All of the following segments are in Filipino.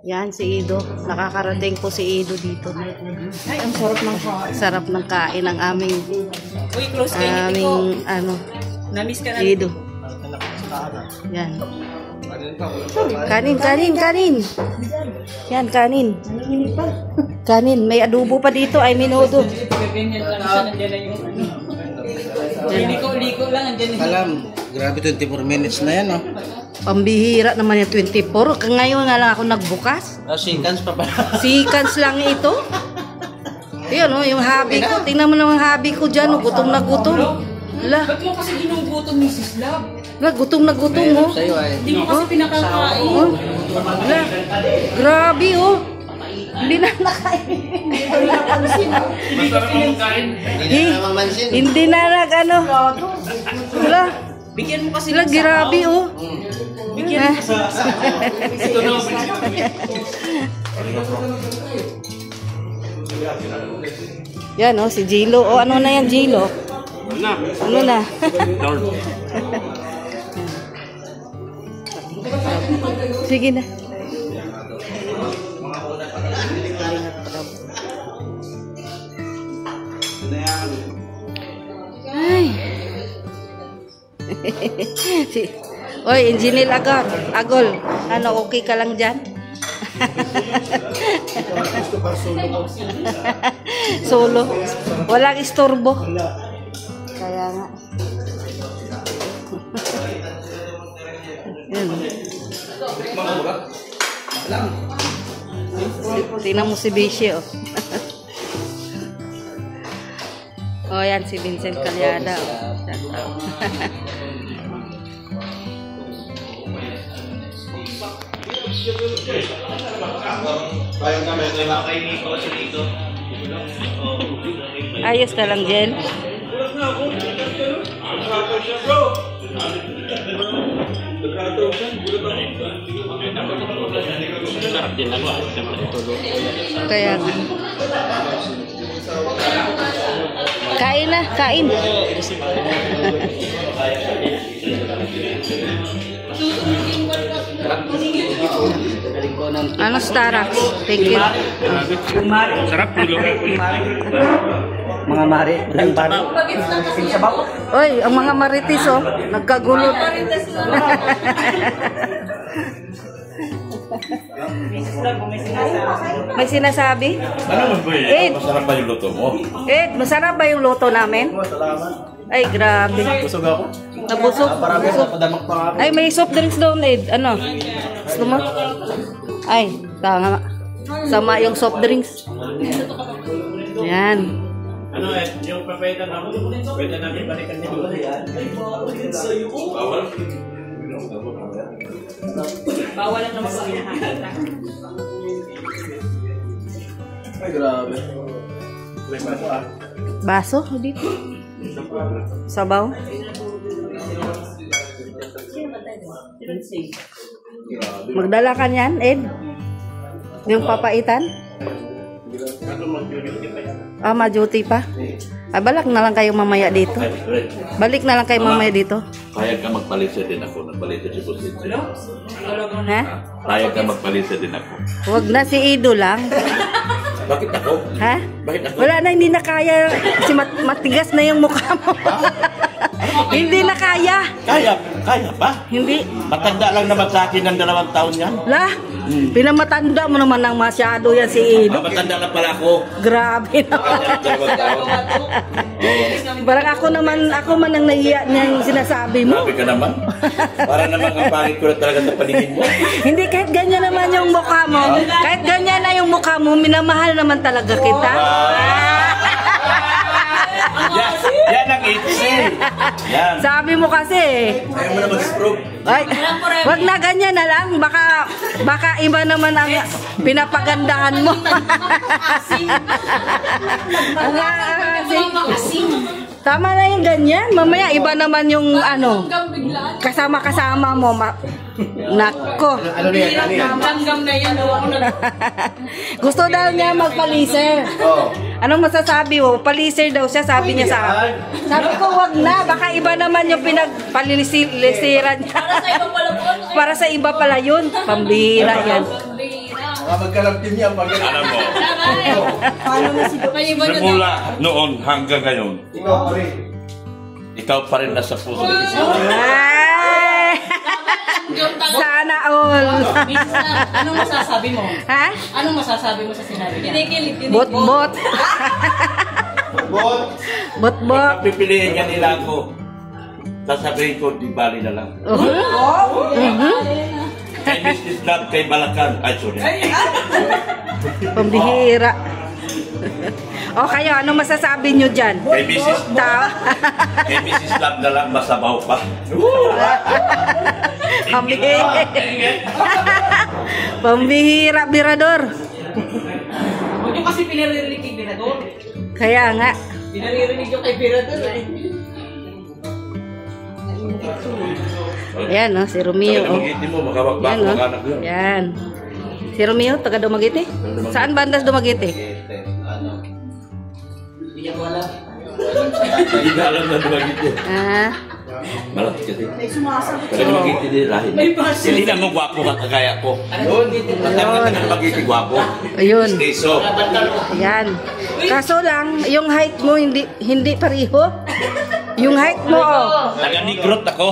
Yan si Ido. Nakakarating po si Ido dito. Ay, ang sarap ng kain. Sarap ng kain ng aming Close kayo, aming Namiss ka na. Ido. Yan. Kanin. Yan, kanin. Kanin. May adobo pa dito. Ay, minudo. Ganyan lang siya, nandiyan na yung liko lang, nandiyan na. Alam, grabe 24 minutes na yan, oh. Pambihira naman yung 24. Ngayon nga lang ako nagbukas. Seconds pa pala. Seconds lang ito. Yun, oh, yung hobby ko. Tingnan mo naman hobby ko dyan. Oh, gutom na gutom. Wala. Ba't mo kasi ginugutom, Mrs. Love? Wala, gutom na gutom, oh. Sa'yo ay. Hindi mo kasi pinakakain. Oh. Wala. Grabe, oh. Hindi na nakain. Hindi na nag ano. Wala. Bigyan mo kasi Wala, grabe, oh. Bigyan mo kasi Yan, oh, si Jilo. Oh, ano na yan, Jilo? Ano na? Sige na. Ay. Oy, Engineer Agol. Ano, okay ka lang dyan? Solo. Walang istorbo. Kaya nga. Tingnan mo si Bishi, oh. Oh, yan si Vincent Calyada, oh. Ayos ka lang, Jen. Kaya kain na, kain. Ano Starax? Thank you. Sarap nilo. Mga mari, lang pare. Oy, ang mga marites, oh, nagkagulot. May sinasabi? Ano mo ba yun? Masarap ba yung luto mo? Masarap ba yung luto namin? Ay, grabe. Busog ako. Nabusog. Parang napadamak pa ako. Ay, may soft drinks doon, Ed. Ano? Gusto mo? Ay, tama. Sama yung soft drinks. Yan. Ano yung papaitan namin? Pwede namin balikan nito. Bawal? bawal lang naman sa pinakakita. Ay, grabe. May baso ah. Baso? Dito. Sabaw? Magdala ka niyan, Ed? Yung papaitan? Ah, ma-duty pa? Ay, balik na lang kayo mamaya dito. Balik na lang kayo mamaya dito. Kaya ka magpalisa din ako. Nagpalisa si Pusit. Ha? Kaya ka magpalisa din ako. Huwag na, si Ido lang. Bakit ako? Ha? Bakit ako? Wala na, hindi na kaya. Kasi matigas na yung mukha mo. Hindi na kaya. Kaya pa? Hindi. Matanda lang naman sa akin ng 2 taon yan. Lah, pinamatanda mo naman ng masyado yan si Ido. Matanda lang pala ako. Grabe naman. 2 taon. Parang ako man ang nahiya niya yung sinasabi mo. Grabe ka naman. Para naman ang pangit ko na talaga sa paligid mo. Hindi, kahit ganyan naman yung mukha mo. Kahit ganyan na yung mukha mo, minamahal naman talaga kita. Yan ang itse. Yan. Sabi mo kasi. Ayaw mo na mag-stroke. Ay, wag na ganyan na lang. Baka iba naman ang pinapagandahan mo. Tama na yung ganyan. Mamaya iba naman yung ano. Kasama-kasama mo. Nako. Ano na yan? Ano yan? Tanggam na yan. Gusto daw niya magpaliser. Oo. Anong masasabi mo? Paliser daw siya, sabi niya sa akin. Sabi ko, wag na. Baka iba naman yung pinagpalisiran niya. Para sa iba pala po. Para sa iba pala yun. Pambira yan. Mga magkalapin niya pag Alam mo, May iba na daw. simula noon hanggang ngayon, ikaw pa rin. ikaw pa rin nasa puso. Ay! Sana all. Miss na, anong masasabi mo? Ha? Anong masasabi mo sa sinabi niya? Kinikilig. Bot-bot. Bot! Bot-bot. Pipiliin niya nila ako. Sasabihin ko, di bali na lang. Kay Mrs. Love, kay Balacan. Ay, sorry. Pambihira. O kayo, ano masasabi nyo dyan? Kay Mrs. Kay Mrs. Love na lang, masabaw pa. Pambihira, Birador. Huwag yung kasi pinaririnig kay Birador. Kaya nga. Pinaririnig yung kay Birador. Ayan, no, si Romeo. Sabi Oh. ng mo, makawak-bak, Yan, no? makanak yun. Yan. Si Romeo, taga Dumaguete? Saan bandas Dumaguete? Hindi ko alam. Hindi na alam na dumagit yun. Ah, Malapit kasi. Kaya dumagit din lahi. May passion. Hindi na mo gwapo ka kagaya ko. Matanda ka na dumagit gwapo. ayun. Steso. Yan. Kaso lang, yung height mo hindi pareho. Yung height mo, oh. Taga-nigrot ako.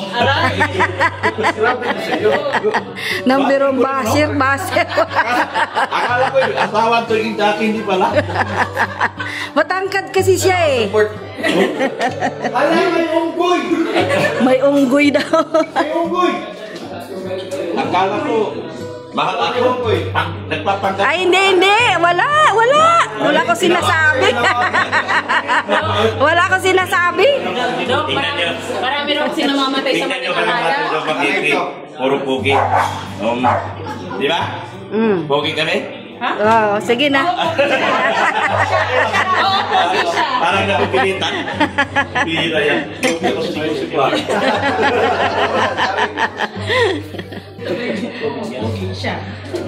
Number of basher. Akala ko yung asawa to yung dati, hindi pala. Matangkad kasi siya eh. Hala, may unggoy! May unggoy daw. May unggoy! Akala ko, mahal ako. Nagpapanggap. Ay, hindi. Wala ko sinasabi. Wala ko sinasabi. Tingnan nyo. Marami raw kasi namamatay sa Tingnan nyo kami Manila. natin yung magiging. Puro pugi. Di ba? Pugi kami? Oh, sige na. Oo, pogi siya. Parang napipilitan. Pira yan. Pugi ako sinusupa. Pogi siya.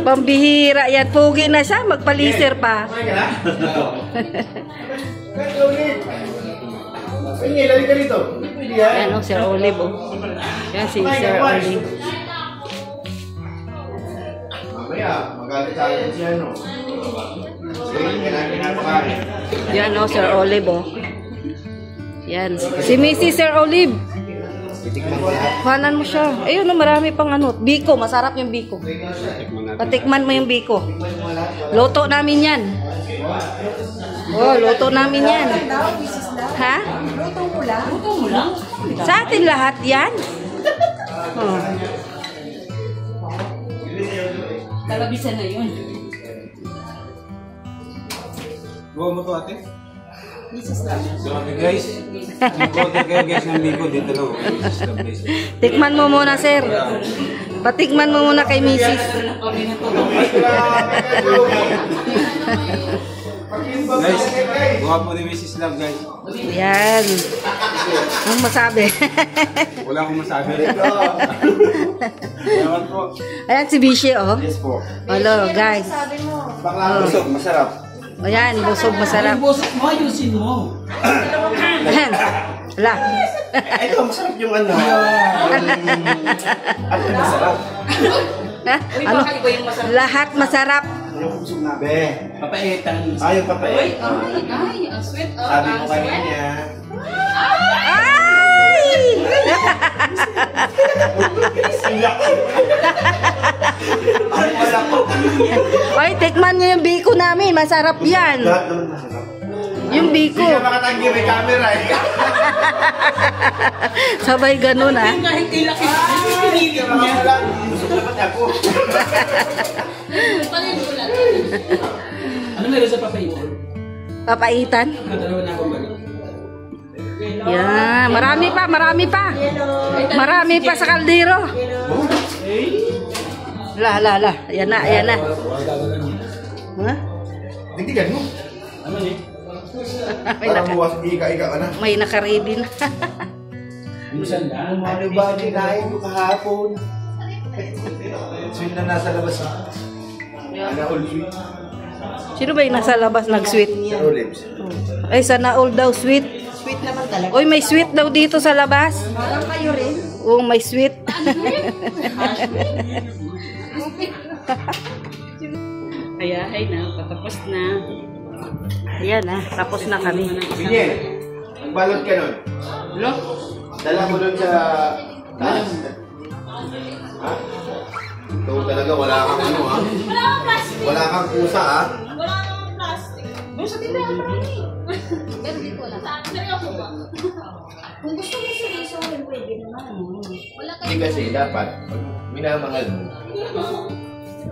Pambihira yan. Pugi na siya. Magpalisir pa. Sige, lali ka rito. Pwede yan. Yan o, Sir Olive. Oh. Yan si Sir Olive. Mamaya, magalit sa akin siya, no? Sige, kinapakain. Yan o, Sir Olive. Oh. Yan. Si Mrs. Sir Olive. Kuhanan mo siya. Ayun, no, marami pang ano. Biko. Masarap yung biko. Patikman mo yung biko. Luto namin yan. Oh, luto namin yan. Ha? Luto mo lang? Sa atin lahat yan. Oh. Kalabisan na yun. Gawa mo to ate? So guys, mag-order kayo guys ng biko dito lang. Tikman mo muna, sir. Patikman mo muna kay Mrs. Guys, gawa po ni Mrs. Love guys. Yan. Anong masabi? Wala akong masabi. Ewan po. Ayan si Bishi, oh. Yes po. Hello, guys. Bakla busog, masarap. Ayan, busog masarap. Busok mo, ayusin mo. Wala. Ito, masarap yung ano. Ano masarap? Ha? Uy, Ano? baka iba yung masarap. Lahat masarap. Yung busog na, be. Papaitan. Yung papay. Ay, ang sweet. Oh, Sabi ang mo sweet. kanina. Ay! Ay, wala ko. Ay, tikman niyo yung biko namin. Masarap yan. Lahat naman masarap. Yung biko. Hindi ka makatanggi, may camera eh. Sabay ganun, ah. Kahit ilaki, pinilit Hindi ka niya. makawala. Busog na pati ako. Ano meron sa papaitan? Papaitan. Nadalawa na akong balik. Yan. Marami pa. Marami pa sa kaldero. La. Yan na. Ha? Tigtigan mo. May, Para buwas, ika-ika ka na. may nakaready na. Ano ba ang kinain mo kahapon? Sweet na nasa labas. Ano, all sweet? Sino ba yung nasa labas nag-sweet? Zero lips. Ay, sana all daw sweet. Sweet naman talaga. Uy, may sweet daw dito sa labas. Parang kayo rin. Oo, may sweet. Ayahay na, patapos na. Ayan na, tapos na kami. Binil, magbalot ka nun. Lo? Dala mo nun sa taas. Ha? Ito talaga, wala kang ano ha? Wala kang pusa ha? Doon sa tindahan marami. Pero dito wala. Seryoso ba? Kung gusto mo seryoso, pwede naman. Wala Hindi kasi dapat, pag minamahal mo,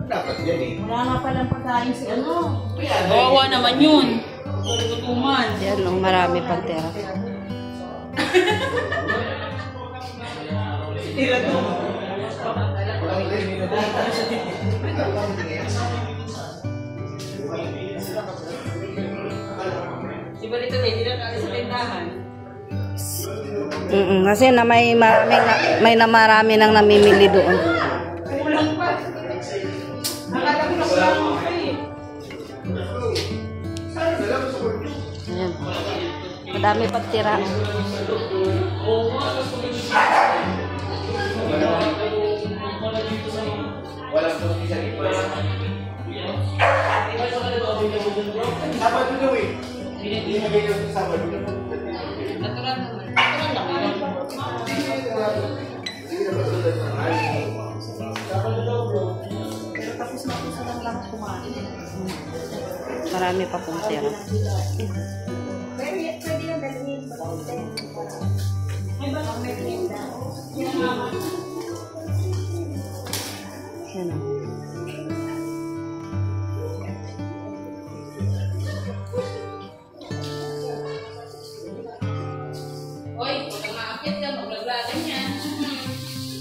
dapat yan eh. Wala nga palang pagkain si ano. Kawawa naman yun. Gutuman. Ayan, no, marami pang tira. Tira to. Si Balito na, hindi na kami sa tindahan. Kasi na may marami nang namimili doon. Kulang pa. Nakala ko na kulang pa eh. Ayan. Madami pang tira. Walang pusa sa iba. Sabado daw eh. Binigay daw sa Sabado. Natural naman. Natural lang yun. Marami pa pong tira. Pwede yung dalhin. Ang merienda. Ayan, no. Oy, huwag kang maakit ka, maglaglagan yan.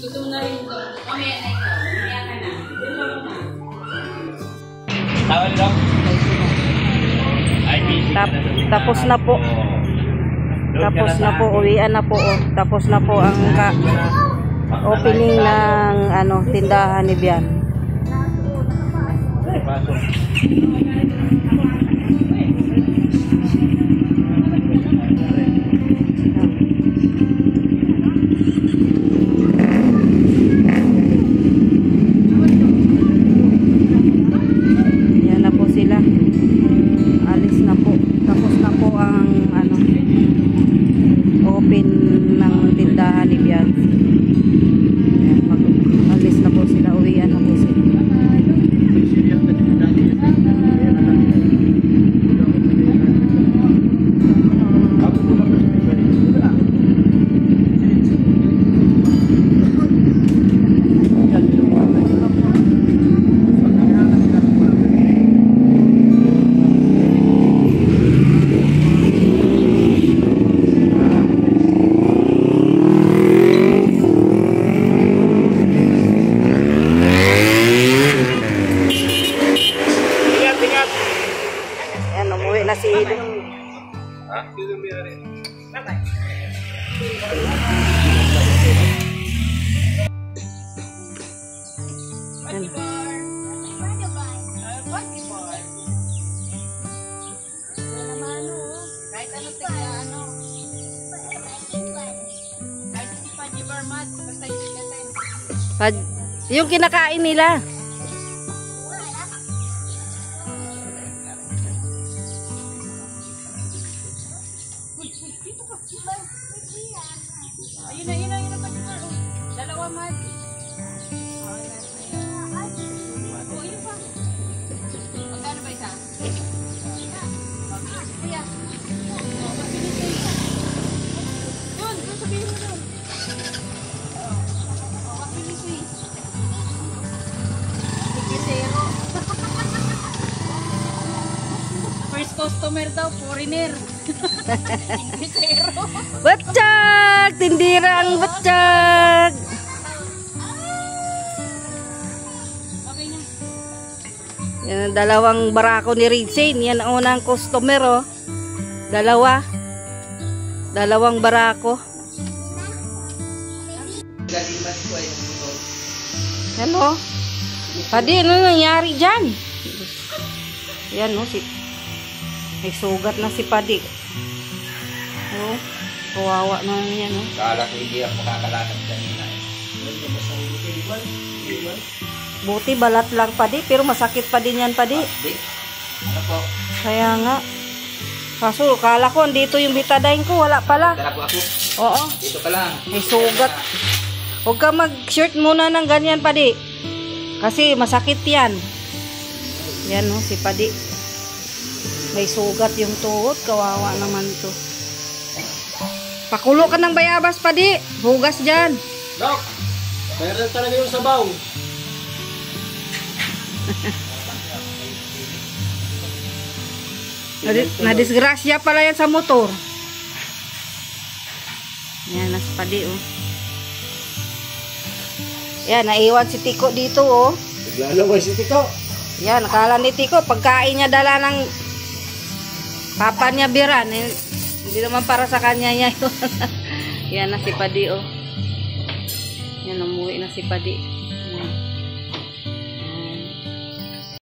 Gusto mo na rin ito. Mamaya na ikaw. Mamaya ka na. Doon lang na. Tawal lang. Ay, busy ka na. Tapos na po. Tapos na po, uwian na po. Oh. Tapos na po ang opening ng tindahan ni Bian. Yan na po sila. Alis na po. Tapos na po ang open ng tindahan ni Bian. Alis na po sila, uwian na po sila. Ayan, umuwi na si Ido. Ayan. Kahit ano tigla, ano. Kahit si Paji Barmat, basta yung kinatay. Yung kinakain nila. Ayun na, Paji Bar. Dalawa man. Oh, yun pa. Magkano ba isa? Kaya. Yun, sabihin mo doon. First customer daw, foreigner. Zero. Batsyag! Tindirang batsyag! Okay na. Yan ang dalawang barako ni Ridsane. Yan ang unang customer, oh. Dalawang barako. Ano? Padi, ano nangyari dyan? Yan, no? May sugat na si Padi. Oh, kawawa na yan, no? Kala ko hindi ako makakalakad kanina. Buti balat lang Padi, pero masakit pa din yan Padi. Ano po? Kaya nga. Kaso, kala ko, dito yung betadine ko, wala pala. Dala po ako. Oo, Dito pa lang. may sugat. Huwag ka mag-shirt muna ng ganyan Padi. Kasi masakit yan. Yan o, si Padi. May sugat yung tuhod, kawawa naman to. Pakulo ka ng bayabas Padi. Hugas dyan. Dok, meron talaga yung sabaw. Nadisgrasya pala yan sa motor. Yan, nas Padi oh. Yan, naiwan si Tiko dito oh. Naglalaway si Tiko. Yan, nakala ni Tiko, pagkain niya dala ng papa niya biran. Eh, hindi naman para sa kanya niya yun. Yan na si Padi oh. Yan, umuwi na si Padi.